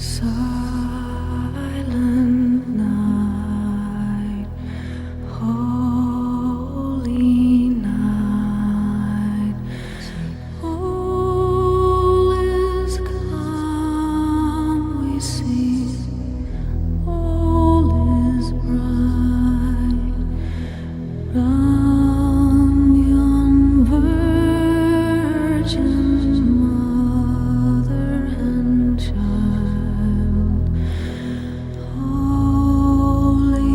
Silent night, holy night, all is calm, we see, all is bright. Run, young virgin mother and child, holy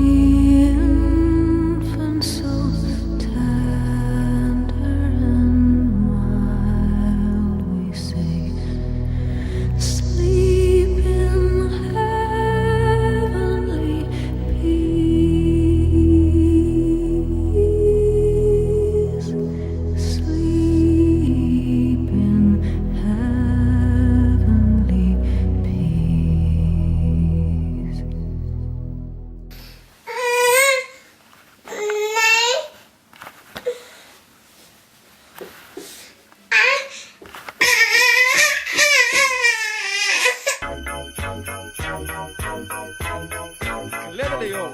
infant, so tender and mild, we say, sleep in heavenly peace, sleep in heavenly peace. Clever León.